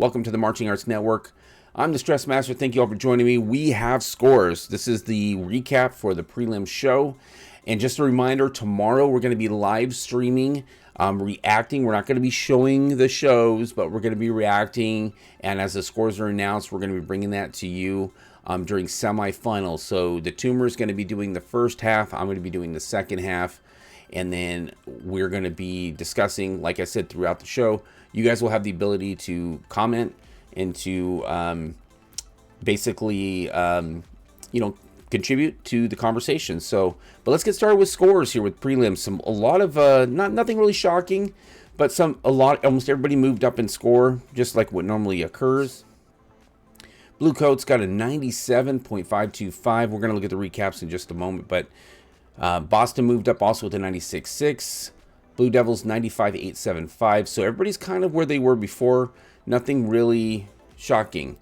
Welcome to the Marching Arts Network. I'm the Stress Master. Thank you all for joining me. We have scores. This is the recap for the prelim show. And just a reminder, tomorrow we're going to be live streaming, reacting. We're not going to be showing the shows, but we're going to be reacting. And as the scores are announced, we're going to be bringing that to you during semifinals. So the Tumor is going to be doing the first half. I'm going to be doing the second half. And then we're going to be discussing, like I said, throughout the show. You guys will have the ability to comment and to basically, contribute to the conversation. So, but let's get started with scores here with prelims. A lot of nothing really shocking, but almost everybody moved up in score, just like what normally occurs. Blue Coats got a 97.525. We're going to look at the recaps in just a moment, but Boston moved up also with a 96.6. Blue Devils 95.875. So everybody's kind of where they were before. Nothing really shocking.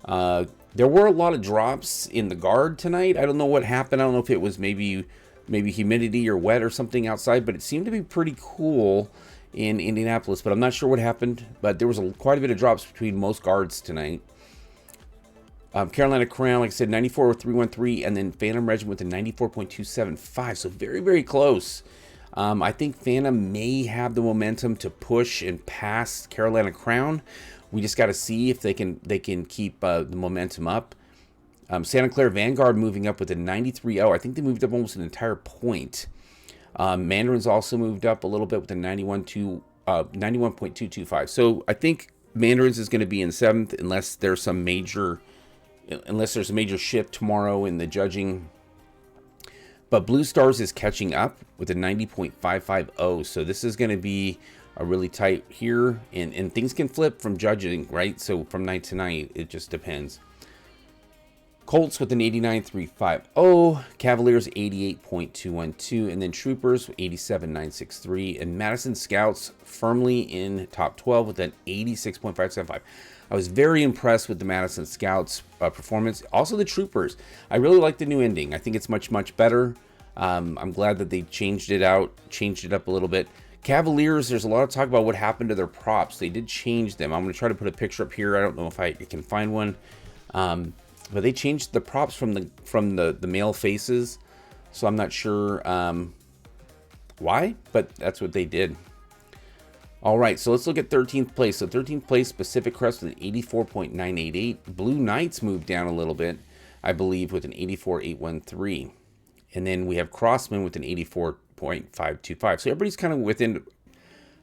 There were a lot of drops in the guard tonight. I don't know what happened. I don't know if it was maybe humidity or wet or something outside, but it seemed to be pretty cool in Indianapolis. But I'm not sure what happened. But there was quite a bit of drops between most guards tonight. Carolina Crown, like I said, 94.313, and then Phantom Regiment with a 94.275. So very, very close. I think Phantom may have the momentum to push and pass Carolina Crown. We just got to see if they can keep the momentum up. Santa Clara Vanguard moving up with a 93.0. I think they moved up almost an entire point. Mandarins also moved up a little bit with a 91.225. So I think Mandarins is going to be in 7th unless there's a major shift tomorrow in the judging. But Blue Stars is catching up with a 90.550. So this is going to be a really tight here. And things can flip from judging, right? So from night to night, it just depends. Colts with an 89.350. Cavaliers 88.212. And then Troopers 87.963. And Madison Scouts firmly in top 12 with an 86.575. I was very impressed with the Madison Scouts performance. Also the Troopers. I really like the new ending. I think it's much, much better. I'm glad that they changed it up a little bit. Cavaliers, there's a lot of talk about what happened to their props. They did change them. I'm going to try to put a picture up here. I don't know if I can find one. But they changed the props from the male faces. So I'm not sure why, but that's what they did. All right, so let's look at 13th place. So 13th place, Pacific Crest with an 84.988. Blue Knights moved down a little bit, I believe, with an 84.813. And then we have Crossman with an 84.525. So everybody's kind of within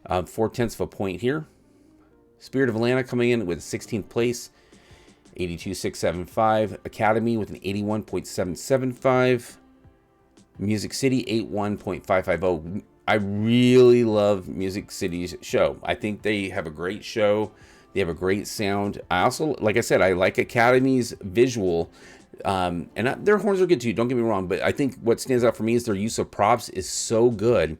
0.4 of a point here. Spirit of Atlanta coming in with 16th place, 82.675. Academy with an 81.775. Music City, 81.550. I really love Music City's show. I think they have a great show. They have a great sound. I also, like I said, I like Academy's visual. Their horns are good too, don't get me wrong. But I think what stands out for me is their use of props is so good.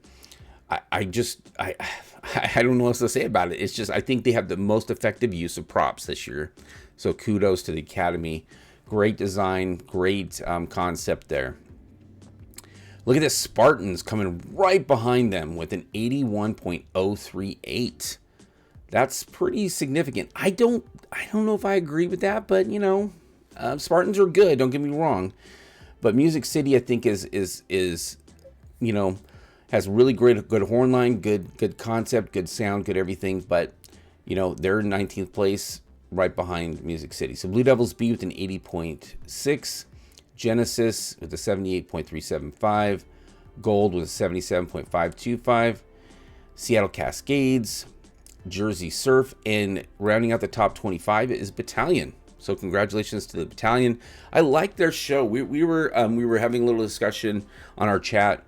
I don't know what else to say about it. It's just, I think they have the most effective use of props this year. So kudos to the Academy. Great design, great concept there. Look at this, Spartans coming right behind them with an 81.038. That's pretty significant. I don't know if I agree with that, but Spartans are good. Don't get me wrong, but Music City I think is has really good horn line, good concept, good sound, good everything. But they're in 19th place, right behind Music City. So Blue Devils B with an 80.6. Genesis with a 78.375, Gold with a 77.525, Seattle Cascades, Jersey Surf, and rounding out the top 25 is Battalion. So congratulations to the Battalion. I like their show. We were having a little discussion on our chat,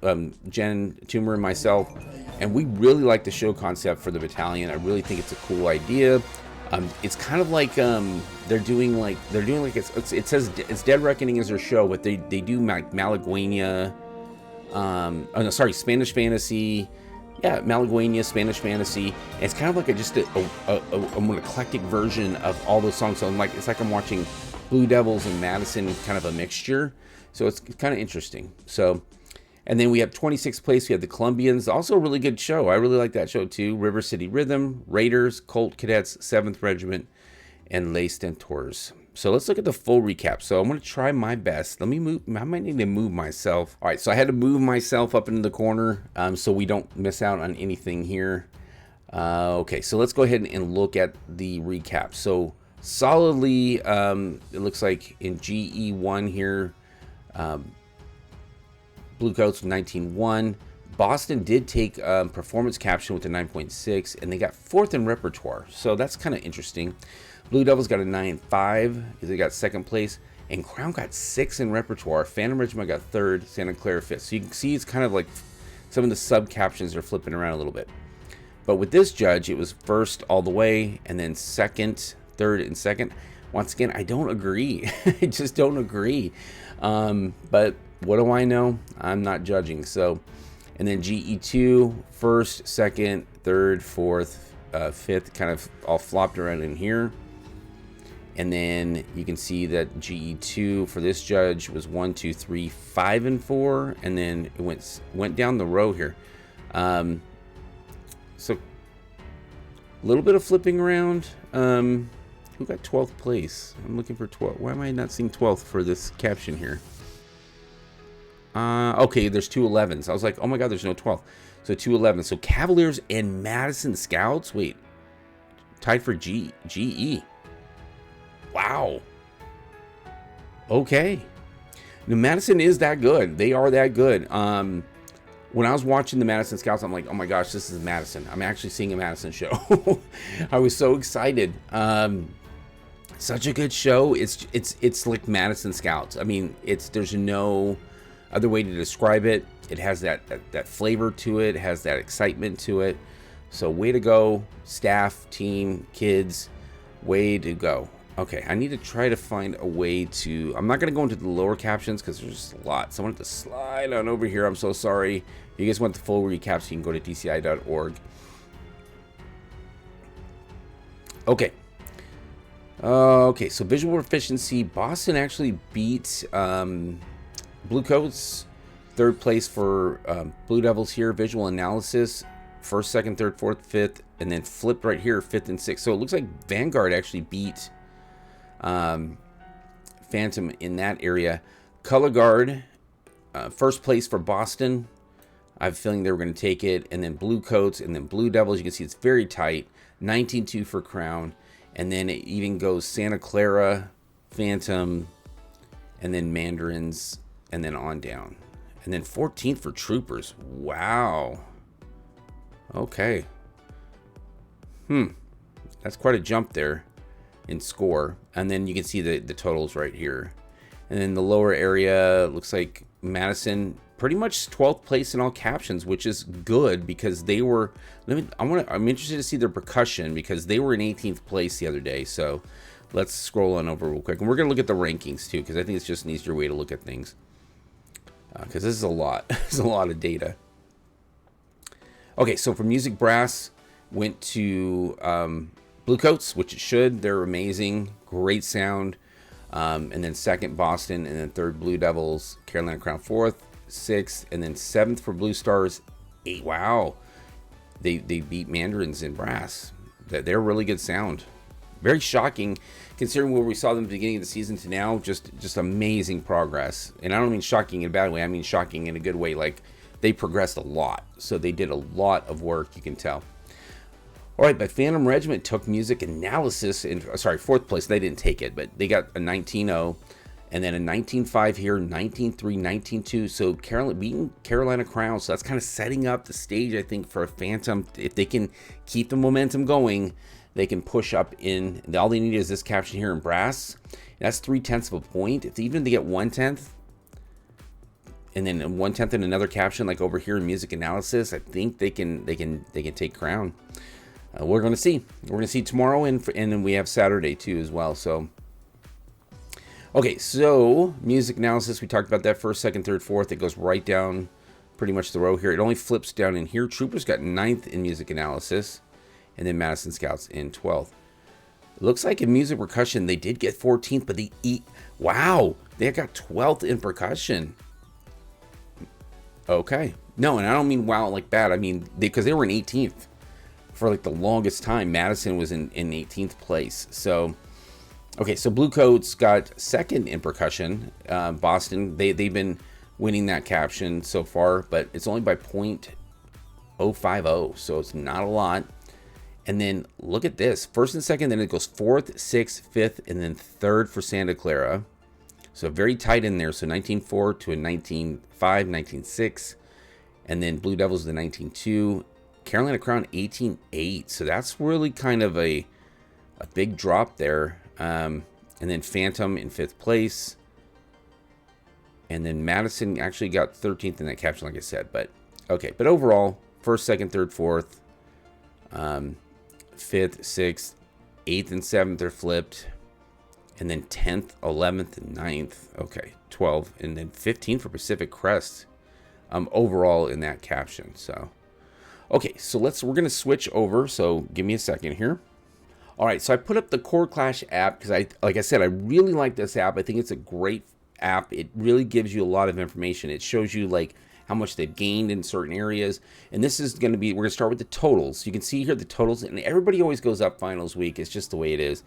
Jen, Tumor, and myself, and we really like the show concept for the Battalion. I really think it's a cool idea. It's kind of like it says it's Dead Reckoning is their show, but they do Malagueña, Spanish Fantasy, Malagueña, Spanish Fantasy. And it's kind of like just a more eclectic version of all those songs. So it's like I'm watching Blue Devils and Madison, kind of a mixture. So it's kind of interesting. So, and then we have 26th place. We have the Colombians, also a really good show. I really like that show too. River City Rhythm, Raiders, Colt Cadets, 7th Regiment, and Les Stentors. So let's look at the full recap. So I'm going to try my best. Let me move. I might need to move myself. All right, so I had to move myself up into the corner so we don't miss out on anything here. Okay, so let's go ahead and look at the recap. So solidly, it looks like in GE1 here, Blue Coats 19-1. Boston did take performance caption with a 9.6, and they got 4th in repertoire. So that's kind of interesting. Blue Devils got a 9.5 because they got 2nd place, and Crown got 6th in repertoire. Phantom Regiment got 3rd, Santa Clara 5th. So you can see it's kind of like some of the sub captions are flipping around a little bit. But with this judge, it was 1st all the way, and then 2nd, 3rd, and 2nd. Once again, I don't agree. I just don't agree. But what do I know? I'm not judging. So, and then GE2, 1st, 2nd, 3rd, 4th, 5th, kind of all flopped around in here. And then you can see that GE2 for this judge was 1, 2, 3, 5, and 4, and then it went down the row here. So a little bit of flipping around. Who got 12th place? I'm looking for 12th. Why am I not seeing 12th for this caption here? Okay, there's 2 11s. I was like, oh my god, there's no 12th. So 2 11s. So Cavaliers and Madison Scouts. Wait, tied for GE. Wow. Okay. Now, Madison is that good. They are that good. When I was watching the Madison Scouts, I'm like, oh my gosh, this is Madison. I'm actually seeing a Madison show. I was so excited. Such a good show. It's like Madison Scouts. I mean, there's no other way to describe it. It has that flavor to it. It has that excitement to it. So way to go, staff, team, kids. Way to go. Okay, I need to try to find a way to... I'm not going to go into the lower captions because there's just a lot. So I want to slide on over here. I'm so sorry. If you guys want the full recaps, you can go to DCI.org. Okay. Okay, so visual proficiency. Boston actually beat Blue Coats. 3rd place for Blue Devils here. Visual analysis. 1st, 2nd, 3rd, 4th, 5th. And then flipped right here, 5th and 6th. So it looks like Vanguard actually beat... Phantom in that area. Color Guard, 1st place for Boston. I have a feeling they were going to take it. And then Blue Coats and then Blue Devils. You can see it's very tight. 19-2 for Crown. And then it even goes Santa Clara, Phantom, and then Mandarins, and then on down. And then 14th for Troopers. Wow. Okay. That's quite a jump there in score. And then you can see the totals right here. And then the lower area looks like Madison pretty much 12th place in all captions, which is good because they were... I'm interested to see their percussion because they were in 18th place the other day. So let's scroll on over real quick. And we're going to look at the rankings too because I think it's just an easier way to look at things. Because this is a lot. There's a lot of data. Okay, so for music, brass went to Blue Coats, which it should. They're amazing. Great sound. And then 2nd, Boston. And then 3rd, Blue Devils. Carolina Crown 4th, 6th. And then 7th for Blue Stars. 8. Wow. They beat Mandarins in brass. They're really good sound. Very shocking considering where we saw them at the beginning of the season to now. Just amazing progress. And I don't mean shocking in a bad way. I mean shocking in a good way. Like, they progressed a lot. So they did a lot of work, you can tell. All right, but Phantom Regiment took music analysis in, 4th place. They didn't take it, but they got a 19-0 and then a 19-5 here, 19-3, 19-2. So beating Carolina Crown. So that's kind of setting up the stage, I think, for a Phantom. If they can keep the momentum going, they can push up in. All they need is this caption here in brass. That's 0.3 of a point. Even if they get 1/10, and then 1/10 in another caption, like over here in music analysis, I think they can take Crown. We're going to see. We're going to see tomorrow, and then we have Saturday too as well. So, okay, so music analysis, we talked about that 1st, 2nd, 3rd, 4th. It goes right down pretty much the row here. It only flips down in here. Troopers got 9th in music analysis, and then Madison Scouts in 12th. It looks like in music percussion, they did get 14th, but wow, they got 12th in percussion. Okay. No, and I don't mean wow like bad. I mean, because they were in 18th. For like the longest time, Madison was in 18th place. So Okay, so Blue Coats got second in percussion. Boston, they've been winning that caption so far, but it's only by 0.050, so it's not a lot. And then look at this. First and second, then it goes fourth, sixth, fifth, and then third for Santa Clara. So very tight in there. So 19.4 to a 19.5, 19.6. And then Blue Devils the 19.2. Carolina Crown 18.8. So that's really kind of a big drop there. And then Phantom in 5th place. And then Madison actually got 13th in that caption, like I said. But okay, but overall, 1st, 2nd, 3rd, 4th, 5th, 6th, 8th, and 7th are flipped. And then 10th, 11th, and 9th. Okay, 12th, and then 15th for Pacific Crest. Overall in that caption. So, okay, so we're gonna switch over. So give me a second here. All right, so I put up the Chord Clash app because like I said, I really like this app. I think it's a great app. It really gives you a lot of information. It shows you like how much they've gained in certain areas. And this is going to be, we're going to start with the totals. You can see here the totals, and everybody always goes up finals week. It's just the way it is.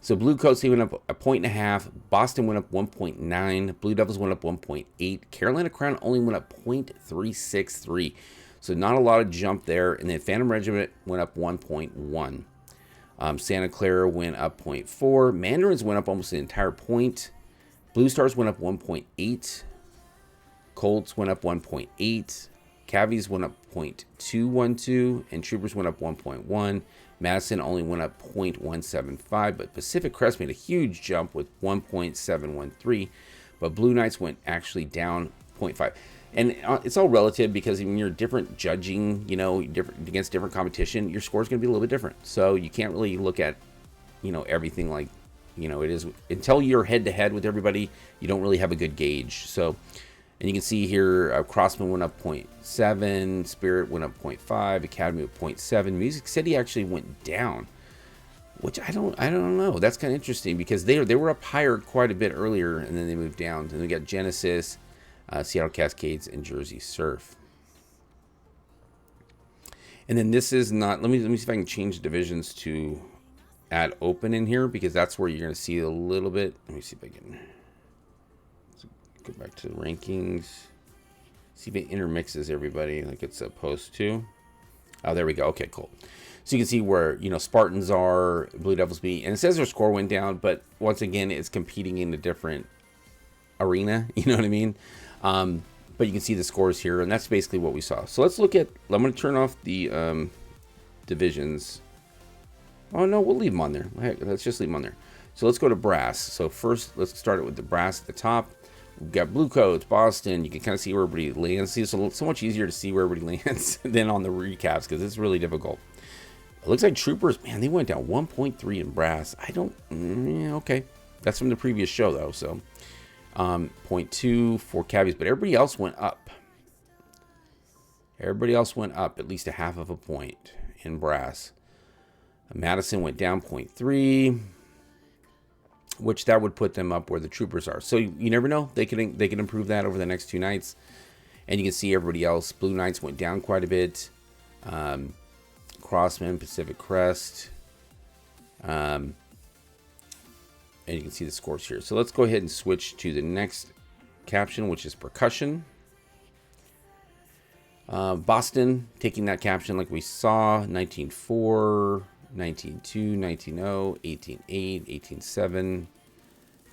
So Blue Coats, they went up 1.5 points. Boston went up 1.9. Blue Devils went up 1.8. Carolina Crown only went up 0.363. So not a lot of jump there. And then Phantom Regiment went up 1.1. Santa Clara went up 0.4. Mandarins went up almost an entire point. Blue Stars went up 1.8. Colts went up 1.8. Cavies went up 0.212. And Troopers went up 1.1. Madison only went up 0.175. But Pacific Crest made a huge jump with 1.713. But Blue Knights went actually down 0.5. And it's all relative because when you're different judging, you know, against different competition, your score is going to be a little bit different. So you can't really look at, you know, everything like, you know, it is until you're head to head with everybody. You don't really have a good gauge. So, and you can see here, Crossman went up 0.7, Spirit went up 0.5, Academy at 0.7. Music City actually went down, which I don't know. That's kind of interesting because they were up higher quite a bit earlier, and then they moved down. And we got Genesis, Seattle Cascades, and Jersey Surf. And then this is not. Let me see if I can change divisions to add open in here because that's where you're going to see a little bit. Let me see if I can go back to the rankings. See if it intermixes everybody like it's supposed to. Oh, there we go. Okay, cool. So you can see where, you know, Spartans are, Blue Devils be, and it says their score went down, but once again, it's competing in a different arena. You know what I mean? But you can see the scores here, and that's basically what we saw. So let's look at. I'm going to turn off the divisions. Oh no, we'll leave them on there. Heck, let's just leave them on there. So let's go to brass. So first, let's start it with the brass at the top. We've got Blue Coats, Boston. You can kind of see where everybody lands. See, it's so much easier to see where everybody lands than on the recaps because it's really difficult. It looks like Troopers, man, they went down 1.3 in brass. I don't, okay. That's from the previous show though. So 0.2 for Cavies, but everybody else went up. Everybody else went up at least a half of a point in brass. Madison went down 0.3, which that would put them up where the Troopers are. So you never know. They can improve that over the next 2 nights. And you can see everybody else. Blue Knights went down quite a bit. Crossman, Pacific Crest. And you can see the scores here. So let's go ahead and switch to the next caption, which is percussion. Boston taking that caption like we saw. 19.4. 19.2, 19.0, 18.8, 18.7,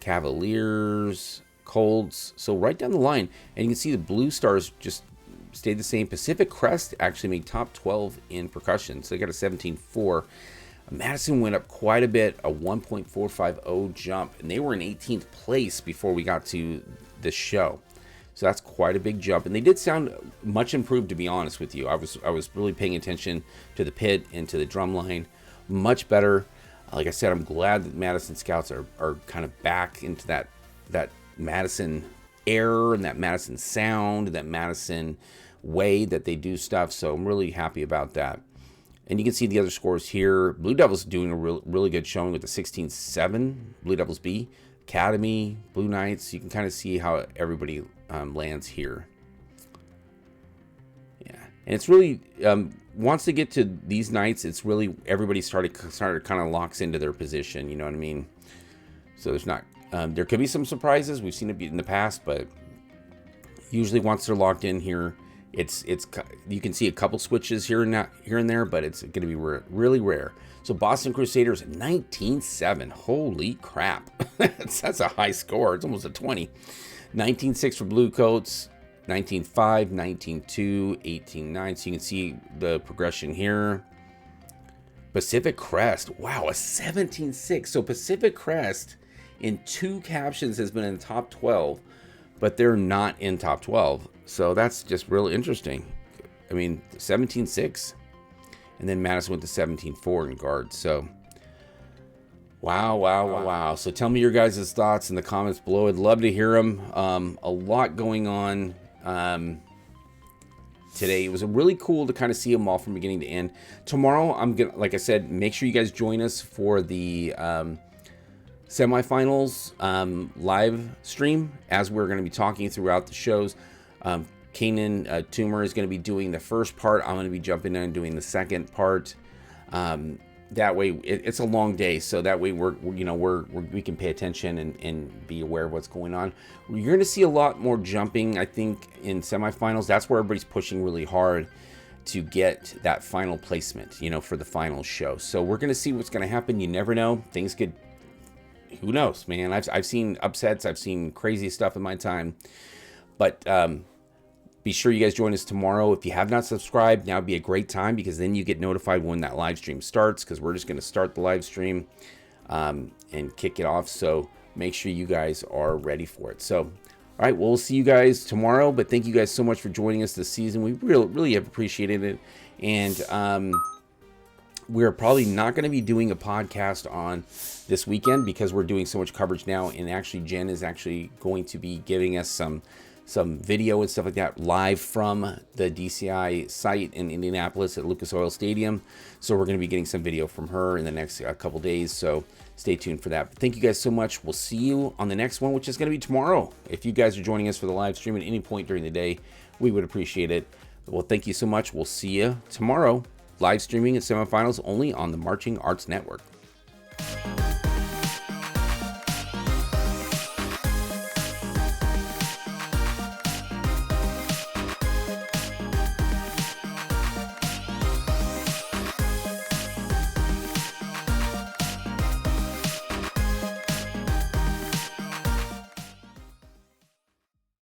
Cavaliers, Colts. So right down the line, and you can see the Blue Stars just stayed the same. Pacific Crest actually made top 12 in percussion, so they got a 17.4. Madison went up quite a bit, a 1.450 jump, and they were in 18th place before we got to this show. So that's quite a big jump, and they did sound much improved, to be honest with you. I was really paying attention to the pit and to the drum line. Much better. Like I said, I'm glad that Madison Scouts are kind of back into that Madison air and that Madison sound, that Madison way that they do stuff. So I'm really happy about that. And you can see the other scores here. Blue Devils doing a really good showing with the 16.7. Blue Devils B, Academy, Blue Knights. You can kind of see how everybody lands here. Yeah, and it's really once they get to these nights, it's really everybody started kind of locks into their position. You know what I mean? So there's not, there could be some surprises. We've seen it in the past, but usually once they're locked in here, it's you can see a couple switches here and there, but it's going to be really rare. So Boston Crusaders 19-7. Holy crap. that's a high score. It's almost a 20. 19-6 for Bluecoats, 19-5, 19-2, 18-9. So you can see the progression here. Pacific Crest. Wow, a 17-6. So Pacific Crest in 2 captions has been in the top 12, but they're not in top 12. So that's just really interesting. I mean, 17-6. And then Madison went to 17-4 in guard. So, wow. So tell me your guys' thoughts in the comments below. I'd love to hear them. A lot going on today. It was really cool to kind of see them all from beginning to end. Tomorrow, I'm gonna, like I said, make sure you guys join us for the semifinals live stream, as we're going to be talking throughout the shows. Kanan Toomer is going to be doing the first part. I'm going to be jumping in and doing the second part. That way, it's a long day, so that way we can pay attention and be aware of what's going on. You're going to see a lot more jumping, I think, in semifinals. That's where everybody's pushing really hard to get that final placement, for the final show. So we're going to see what's going to happen. You never know. Things could, who knows, man. I've seen upsets. I've seen crazy stuff in my time. But be sure you guys join us tomorrow. If you have not subscribed, now would be a great time, because then you get notified when that live stream starts, because we're just going to start the live stream and kick it off. So make sure you guys are ready for it. So, all right, we'll see you guys tomorrow. But thank you guys so much for joining us this season. We really have appreciated it. And we're probably not going to be doing a podcast on this weekend, because we're doing so much coverage now. And actually, Jen is actually going to be giving us some video and stuff like that live from the DCI site in Indianapolis at Lucas Oil Stadium. So we're going to be getting some video from her in the next couple days. So stay tuned for that. But thank you guys so much. We'll see you on the next one, which is going to be tomorrow. If you guys are joining us for the live stream at any point during the day, we would appreciate it. Well, thank you so much. We'll see you tomorrow, live streaming at semifinals only on the Marching Arts Network.